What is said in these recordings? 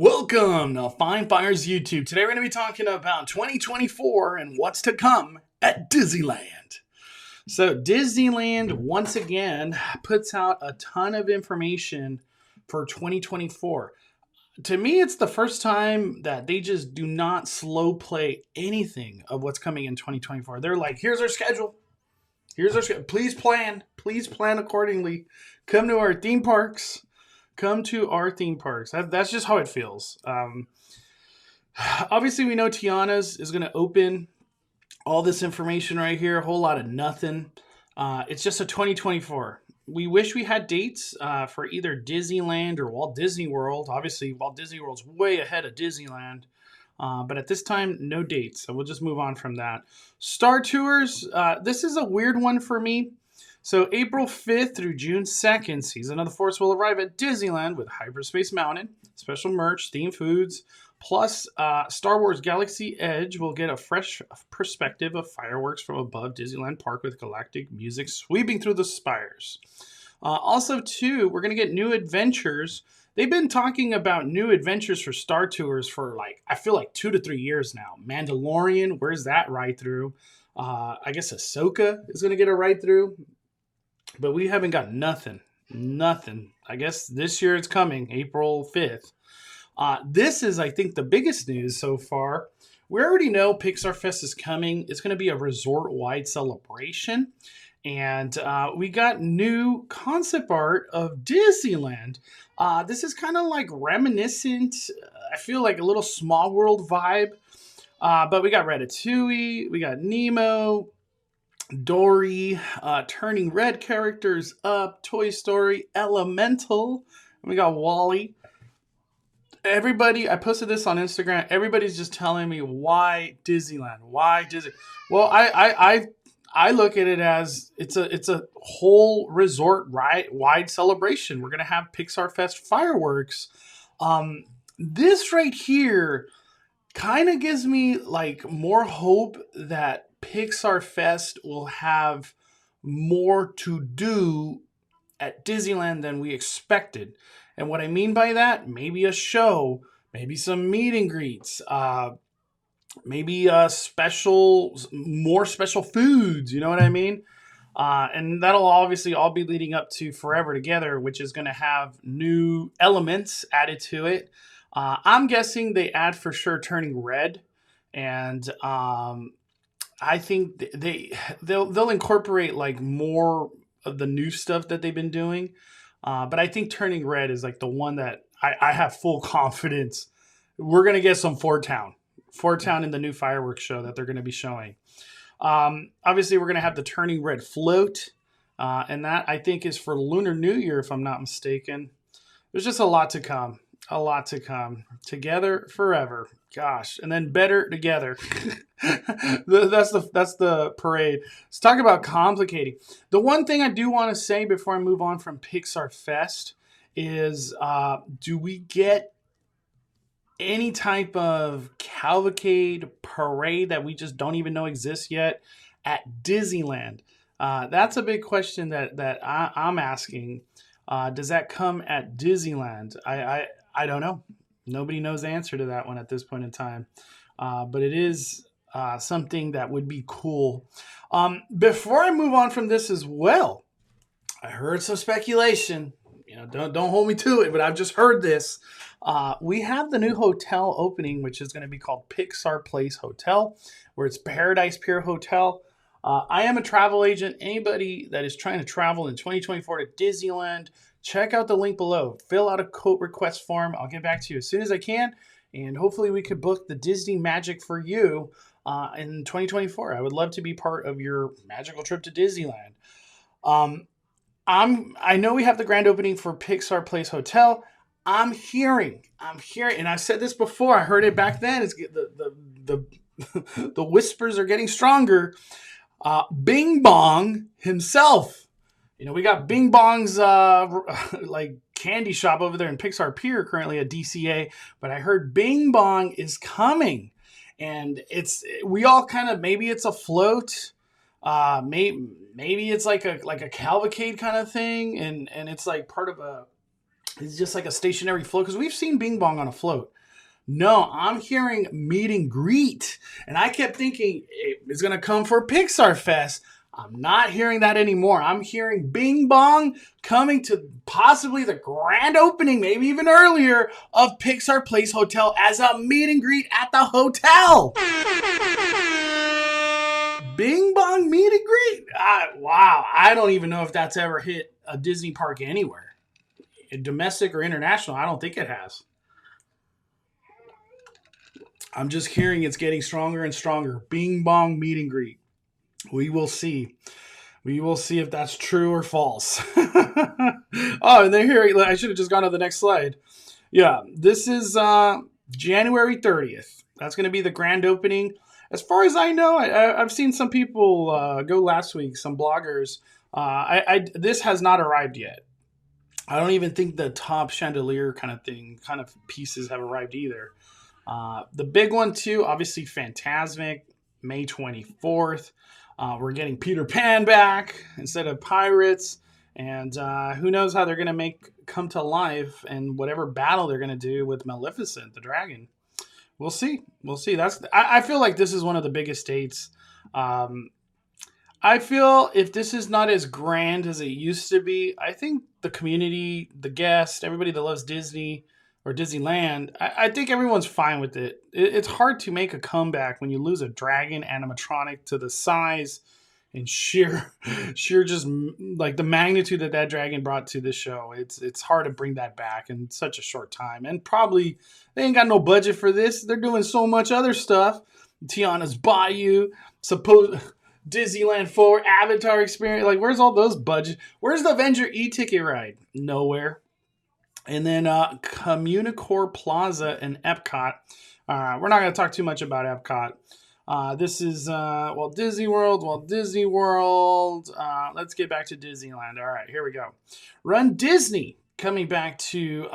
Welcome to Fine Fires YouTube. Today we're going to be talking about 2024 and what's to come at Disneyland. So Disneyland once again puts out a ton of information for 2024. To me, it's the first time that they just do not slow play anything of what's coming in 2024. They're like, here's our schedule. Here's our schedule. Please plan. Please plan accordingly. Come to our theme parks. That's just how it feels. Obviously, we know Tiana's is going to open. All this information right here, a whole lot of nothing. It's just a 2024. We wish we had dates for either Disneyland or Walt Disney World. Obviously, Walt Disney World's way ahead of Disneyland. But at this time, no dates. So we'll just move on from that. Star Tours. This is a weird one for me. So April 5th through June 2nd, Season of the Force will arrive at Disneyland with Hyperspace Mountain, special merch, themed foods, plus Star Wars Galaxy Edge will get a fresh perspective of fireworks from above Disneyland Park with galactic music sweeping through the spires. Also, too, we're going to get new adventures. They've been talking about new adventures for Star Tours for, I feel like 2 to 3 years now. Mandalorian, where's that ride through? I guess Ahsoka is going to get a ride through. But we haven't got nothing. I guess this year it's coming, April 5th. This is, I think, the biggest news so far. We already know Pixar Fest is coming. It's going to be a resort-wide celebration. And we got new concept art of Disneyland. This is kind of like reminiscent, I feel like a little Small World vibe. But we got Ratatouille, we got Nemo, Dory, Turning Red characters up, Toy Story, Elemental, and we got Wall-E. Everybody, I posted this on Instagram. Everybody's just telling me why Disneyland, why Disney. Well, I look at it as it's a whole resort wide celebration. We're gonna have Pixar Fest fireworks. This right here kind of gives me more hope that Pixar Fest will have more to do at Disneyland than we expected. And what I mean by that, maybe a show, maybe some meet and greets, maybe more special foods, you know what I mean? And that'll obviously all be leading up to Forever Together, which is going to have new elements added to it. I'm guessing they add for sure Turning Red, and I think they'll incorporate more of the new stuff that they've been doing. But I think Turning Red is the one that I have full confidence. We're going to get some Fort Town in the new fireworks show that they're going to be showing. Obviously, we're going to have the Turning Red float. And that, I think, is for Lunar New Year, if I'm not mistaken. There's just a lot to come. Together forever. Gosh. And then Better Together. That's the parade. Let's talk about complicating. The one thing I do want to say before I move on from Pixar Fest is, do we get any type of cavalcade parade that we just don't even know exists yet at Disneyland? That's a big question that I'm asking. Does that come at Disneyland? I don't know. Nobody knows the answer to that one at this point in time. But it is something that would be cool. Before I move on from this as well, I heard some speculation. Don't hold me to it, but I've just heard this. We have the new hotel opening, which is going to be called Pixar Place Hotel, where it's Paradise Pier Hotel. I am a travel agent. Anybody that is trying to travel in 2024 to Disneyland, check out the link below. Fill out a quote request form. I'll get back to you as soon as I can. And hopefully we could book the Disney Magic for you in 2024. I would love to be part of your magical trip to Disneyland. I know we have the grand opening for Pixar Place Hotel. I'm hearing, and I've said this before. I heard it back then. It's the whispers are getting stronger. Bing Bong himself. We got Bing Bong's candy shop over there in Pixar Pier currently at DCA, but I heard Bing Bong is coming, and we all kind of, maybe it's a float, maybe it's like a cavalcade kind of thing, and it's part of It's just like a stationary float because we've seen Bing Bong on a float. No, I'm hearing meet and greet. And I kept thinking it's going to come for Pixar Fest. I'm not hearing that anymore. I'm hearing Bing Bong coming to possibly the grand opening, maybe even earlier, of Pixar Place Hotel as a meet and greet at the hotel. Bing Bong meet and greet. Wow. I don't even know if that's ever hit a Disney park anywhere. Domestic or international, I don't think it has. I'm just hearing it's getting stronger and stronger. Bing Bong meet and greet. We will see. We will see if that's true or false. Oh, and then here, I should have just gone to the next slide. Yeah, this is January 30th. That's going to be the grand opening. As far as I know, I've seen some people go last week, some bloggers. This has not arrived yet. I don't even think the top chandelier kind of pieces have arrived either. The big one too, obviously Fantasmic, May 24th. We're getting Peter Pan back instead of pirates. And who knows how they're going to come to life and whatever battle they're going to do with Maleficent, the dragon. We'll see. We'll see. I feel like this is one of the biggest dates. I feel if this is not as grand as it used to be, I think the community, the guests, everybody that loves Disney or Disneyland, I think everyone's fine with it. It's hard to make a comeback when you lose a dragon animatronic to the size and sheer just like the magnitude that dragon brought to the show. It's hard to bring that back in such a short time. And probably they ain't got no budget for this. They're doing so much other stuff. Tiana's Bayou, Disneyland 4, Avatar experience. Like, where's all those budget? Where's the Avenger e-ticket ride? Nowhere. And then Communicore Plaza and Epcot. We're not going to talk too much about Epcot. This is Walt Disney World. Let's get back to Disneyland. All right, here we go. Run Disney coming back to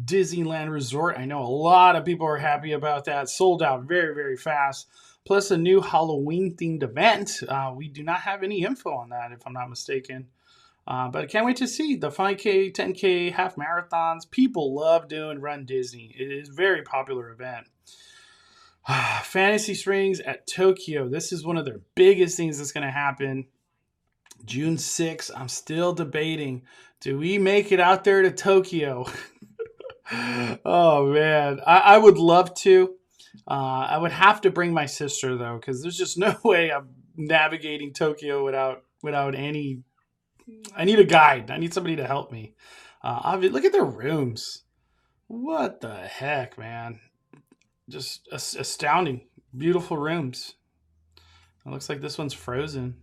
Disneyland Resort. I know a lot of people are happy about that. Sold out very, very fast. Plus a new Halloween-themed event. We do not have any info on that, if I'm not mistaken. But I can't wait to see the 5K, 10K, half marathons. People love doing Run Disney. It is a very popular event. Fantasy Springs at Tokyo. This is one of their biggest things that's going to happen. June 6th. I'm still debating. Do we make it out there to Tokyo? Oh, man. I would love to. I would have to bring my sister, though, because there's just no way I'm navigating Tokyo without any... I need a guide. I need somebody to help me. Look at their rooms. What the heck, man? Just astounding. Beautiful rooms. It looks like this one's frozen.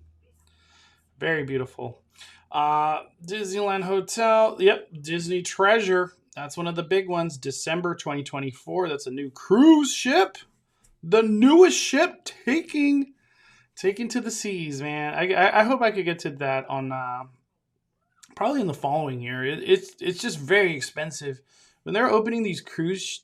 Very beautiful. Disneyland Hotel. Yep, Disney Treasure. That's one of the big ones. December 2024. That's a new cruise ship. The newest ship taking to the seas, man. I hope I could get to that on probably in the following year. It's just very expensive. When they're opening these cruise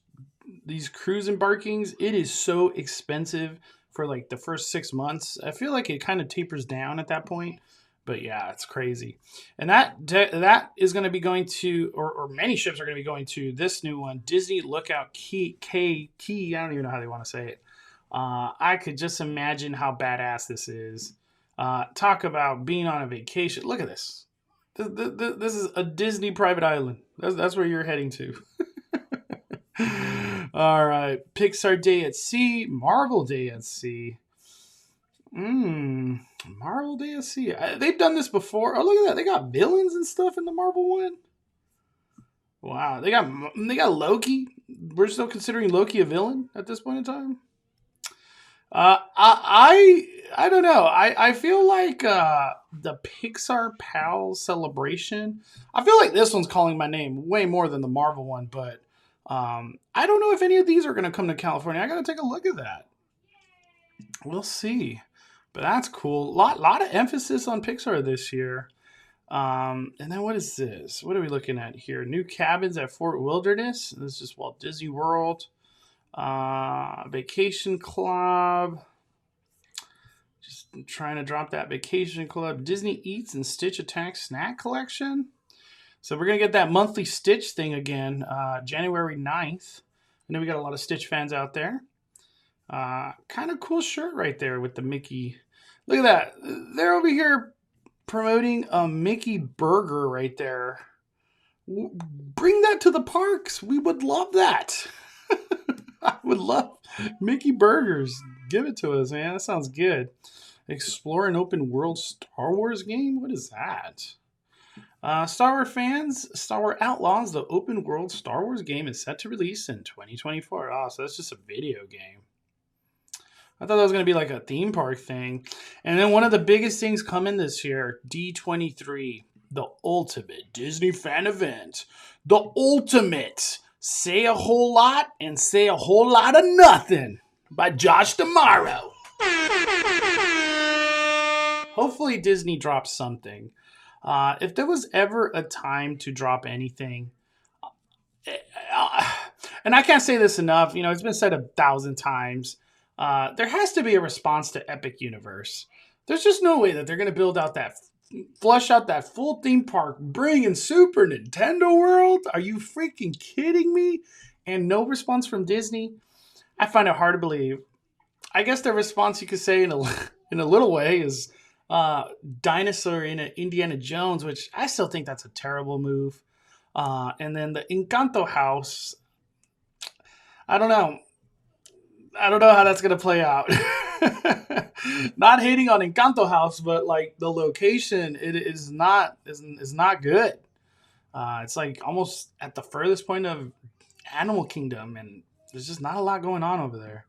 embarkings, it is so expensive for like the first 6 months. I feel like it kind of tapers down at that point. But yeah, it's crazy. And that is going to be going to, or many ships are going to be going to this new one, Disney Lookout Key. I don't even know how they want to say it. I could just imagine how badass this is. Talk about being on a vacation. Look at this. This is a Disney private island. That's where you're heading to. All right. Pixar Day at Sea. Marvel Day at Sea. Marvel Day at Sea. They've done this before. Oh, look at that. They got villains and stuff in the Marvel one. Wow. They got Loki. We're still considering Loki a villain at this point in time. I don't know. I feel like the Pixar Pals celebration. I feel like this one's calling my name way more than the Marvel one, but I don't know if any of these are going to come to California. I got to take a look at that. We'll see. But that's cool. Lot of emphasis on Pixar this year. And then what is this? What are we looking at here? New cabins at Fort Wilderness. This is Walt Disney World. Vacation Club. Just trying to drop that Vacation Club. Disney Eats and Stitch Attack snack collection. So we're going to get that monthly Stitch thing again, January 9th. I know we got a lot of Stitch fans out there. Kind of cool shirt right there with the Mickey. Look at that. They're over here promoting a Mickey burger right there. Bring that to the parks. We would love that. I would love Mickey burgers. Give it to us, man. That sounds good. Explore an open world Star Wars game? What is that? Star Wars fans, Star Wars Outlaws, the open world Star Wars game is set to release in 2024. Oh, so that's just a video game. I thought that was going to be like a theme park thing. And then one of the biggest things coming this year, D23, the ultimate Disney fan event. The ultimate say a whole lot and say a whole lot of nothing by Josh D'Amaro. Hopefully Disney drops something. If there was ever a time to drop anything, and I can't say this enough, it's been said 1,000 times, there has to be a response to Epic Universe. There's just no way that they're going to flush out that full theme park, bring in Super Nintendo World. Are you freaking kidding me? And no response from Disney? I find it hard to believe. I guess the response you could say in a little way is Dinosaur in Indiana Jones, which I still think that's a terrible move. And then the Encanto House, I don't know how that's going to play out. Not hating on Encanto House, but like the location, it is not good. It's like almost at the furthest point of Animal Kingdom, and there's just not a lot going on over there.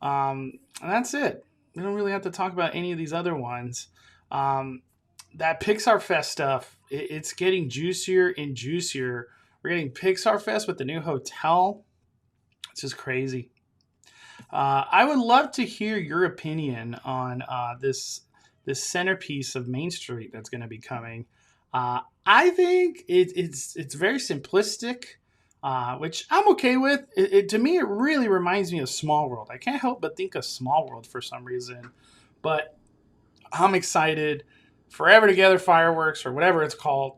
And that's it. We don't really have to talk about any of these other ones. That Pixar Fest stuff, it's getting juicier and juicier. We're getting Pixar Fest with the new hotel. It's just crazy. I would love to hear your opinion on this centerpiece of Main Street that's going to be coming. I think it's very simplistic, which I'm okay with. To me, it really reminds me of Small World. I can't help but think of Small World for some reason. But I'm excited. Forever Together fireworks, or whatever it's called.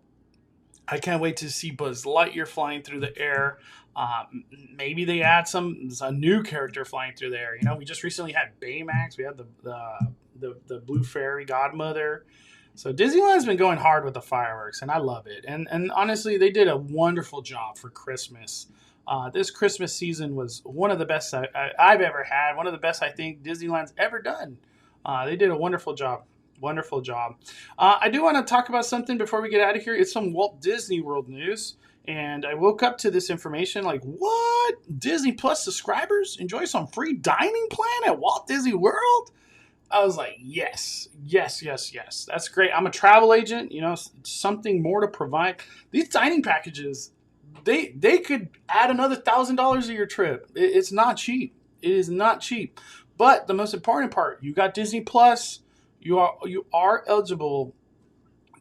I can't wait to see Buzz Lightyear flying through the air. Maybe they add a new character flying through the air. We just recently had Baymax. We had the Blue Fairy Godmother. So Disneyland's been going hard with the fireworks, and I love it. And honestly, they did a wonderful job for Christmas. This Christmas season was one of the best I've ever had. One of the best I think Disneyland's ever done. They did a wonderful job. Wonderful job. I do want to talk about something before we get out of here. It's some Walt Disney World news. And I woke up to this information like, what? Disney Plus subscribers enjoy some free dining plan at Walt Disney World? I was like, yes. That's great. I'm a travel agent, something more to provide. These dining packages, they could add another $1,000 to your trip. It's not cheap. It is not cheap. But the most important part, you got Disney Plus. You are eligible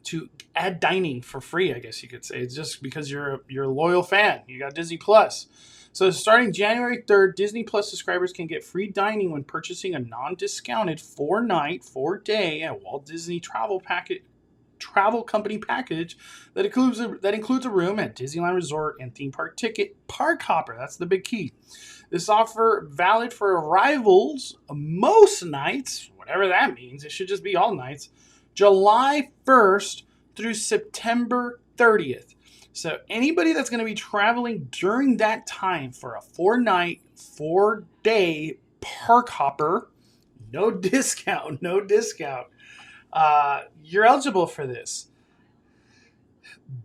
to add dining for free, I guess you could say. It's just because you're a loyal fan. You got Disney Plus. So starting January 3rd, Disney Plus subscribers can get free dining when purchasing a non-discounted 4-night, 4-day at Walt Disney Travel Company package that includes a room at Disneyland Resort and theme park ticket, Park Hopper. That's the big key. This offer valid for arrivals most nights, whatever that means. It should just be all nights. July 1st through September 30th. So anybody that's going to be traveling during that time for a 4-night, 4-day Park Hopper, no discount. You're eligible for this.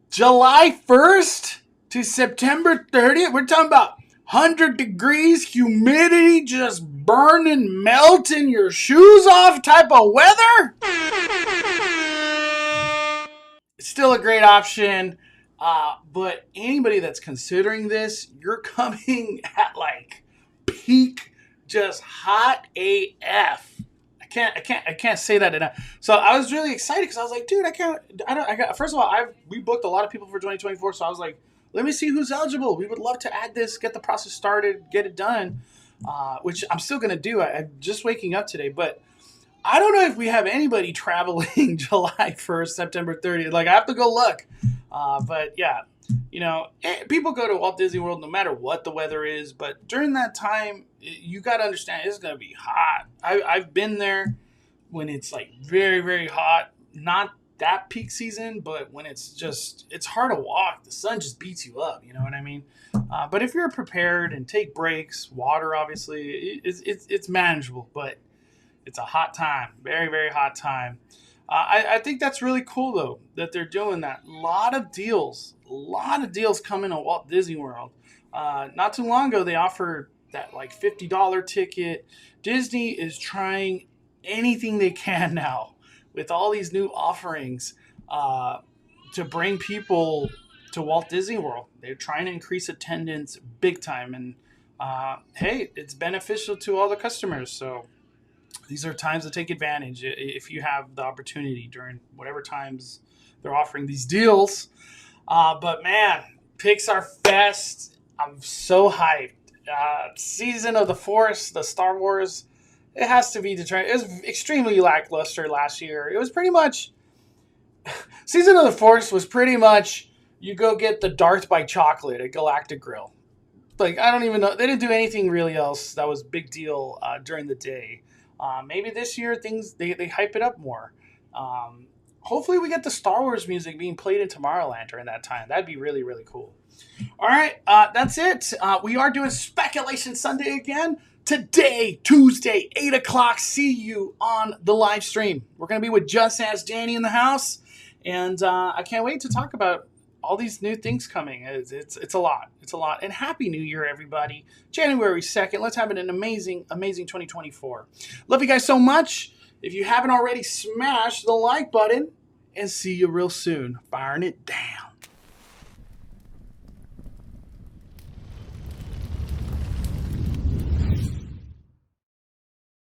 July 1st to September 30th. We're talking about 100 degrees, humidity, just burning, melting your shoes off type of weather. It's still a great option. But anybody that's considering this, you're coming at like peak, just hot AF. I can't say that enough. So I was really excited because I was like, dude, first of all, we booked a lot of people for 2024. So I was like, let me see who's eligible. We would love to add this, get the process started, get it done, which I'm still going to do. I'm just waking up today, but I don't know if we have anybody traveling July 1st, September 30th. Like, I have to go look. But yeah, people go to Walt Disney World no matter what the weather is. But during that time, you got to understand it's going to be hot. I've been there when it's like very, very hot. Not that peak season, but when it's hard to walk. The sun just beats you up. You know what I mean? But if you're prepared and take breaks, water obviously it's manageable. But it's a hot time, very, very hot time. I think that's really cool though that they're doing that. A lot of deals coming to Walt Disney World. Not too long ago, they offered that like $50 ticket. Disney is trying anything they can now with all these new offerings to bring people to Walt Disney World. They're trying to increase attendance big time, and hey, it's beneficial to all the customers. So these are times to take advantage if you have the opportunity during whatever times they're offering these deals. But man, Pixar Fest, I'm so hyped. Season of the Force, the Star Wars, it has to be determined. It was extremely lackluster last year. It was pretty much Season of the Force was pretty much you go get the Darth by chocolate at Galactic Grill. Like, I don't even know. They didn't do anything really else that was big deal during the day. Maybe this year they hype it up more. Hopefully we get the Star Wars music being played in Tomorrowland during that time. That'd be really, really cool. All right, that's it. We are doing Speculation Sunday again. Today, Tuesday, 8 o'clock. See you on the live stream. We're going to be with Just Ask Danny in the house. And I can't wait to talk about all these new things coming. It's a lot. It's a lot. And Happy New Year, everybody. January 2nd. Let's have an amazing, amazing 2024. Love you guys so much. If you haven't already, smash the like button. And see you real soon. Firing it down.